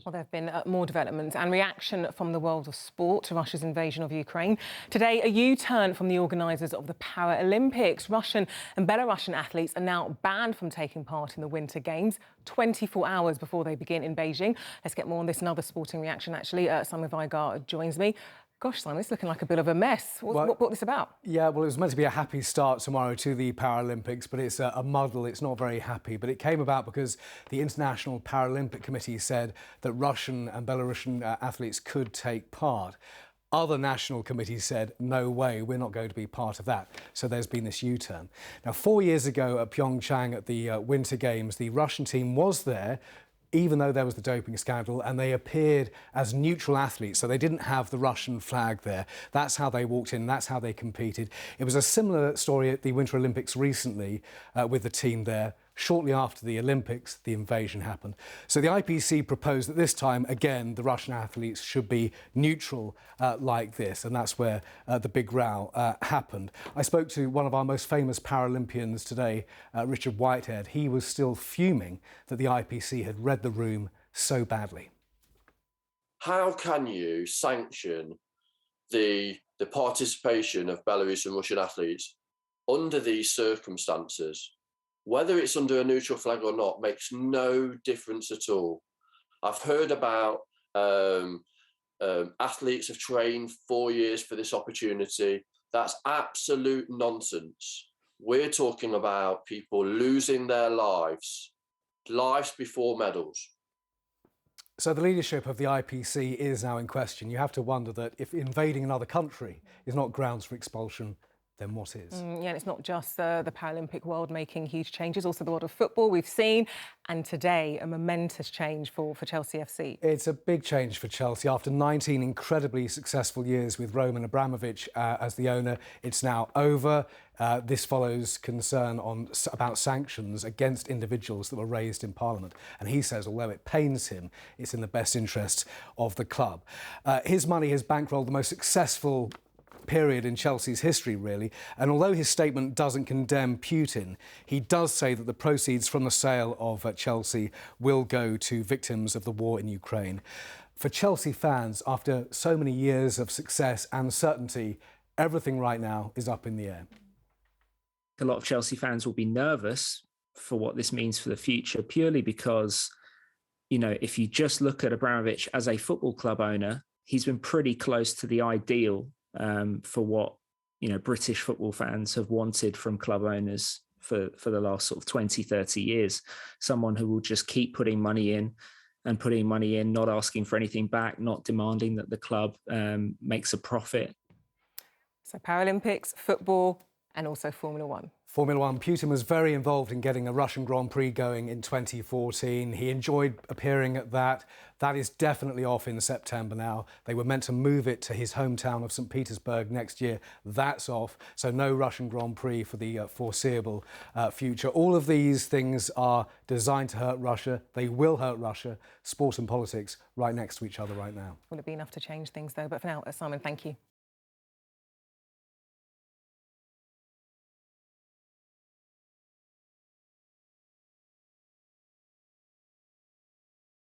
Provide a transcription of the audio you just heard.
Well, there have been more developments and reaction from the world of sport to Russia's invasion of Ukraine. Today, a U-turn from the organisers of the Paralympics. Russian and Belarusian athletes are now banned from taking part in the Winter Games 24 hours before they begin in Beijing. Let's get more on this and other sporting reaction, actually. Simon Vigar joins me. Gosh, Simon, it's looking like a bit of a mess. What brought this about? Yeah, well, it was meant to be a happy start tomorrow to the Paralympics, but it's a muddle. It's not very happy. But it came about because the International Paralympic Committee said that Russian and Belarusian athletes could take part. Other national committees said, no way, we're not going to be part of that. So there's been this U-turn. Now, 4 years ago at Pyeongchang at the Winter Games, the Russian team was there, even though there was the doping scandal, and they appeared as neutral athletes, so they didn't have the Russian flag there. That's how they walked in, that's how they competed. It was a similar story at the Winter Olympics recently with the team there. Shortly after the Olympics, the invasion happened. So the IPC proposed that this time, again, the Russian athletes should be neutral like this, and that's where the big row happened. I spoke to one of our most famous Paralympians today, Richard Whitehead. He was still fuming that the IPC had read the room so badly. How can you sanction the participation of Belarus and Russian athletes under these circumstances? Whether it's under a neutral flag or not makes no difference at all. I've heard about athletes have trained 4 years for this opportunity. That's absolute nonsense. We're talking about people losing their lives before medals. So the leadership of the IPC is now in question. You have to wonder that if invading another country is not grounds for expulsion, then what is? Yeah, and it's not just the Paralympic world making huge changes, also the world of football we've seen, and today a momentous change for Chelsea FC. It's a big change for Chelsea. After 19 incredibly successful years with Roman Abramovich as the owner, it's now over. This follows concern about sanctions against individuals that were raised in Parliament. And he says, although it pains him, it's in the best interest of the club. His money has bankrolled the most successful period in Chelsea's history, really. And although his statement doesn't condemn Putin, he does say that the proceeds from the sale of Chelsea will go to victims of the war in Ukraine. For Chelsea fans, after so many years of success and certainty, everything right now is up in the air. A lot of Chelsea fans will be nervous for what this means for the future, purely because, you know, if you just look at Abramovich as a football club owner, he's been pretty close to the ideal for what, you know, British football fans have wanted from club owners for the last sort of 20, 30 years. Someone who will just keep putting money in, not asking for anything back, not demanding that the club makes a profit. So Paralympics, football, and also Formula One. Formula One. Putin was very involved in getting a Russian Grand Prix going in 2014. He enjoyed appearing at that. That is definitely off in September now. They were meant to move it to his hometown of St. Petersburg next year. That's off. So no Russian Grand Prix for the foreseeable future. All of these things are designed to hurt Russia. They will hurt Russia. Sport and politics right next to each other right now. Will it be enough to change things, though? But for now, Simon, thank you.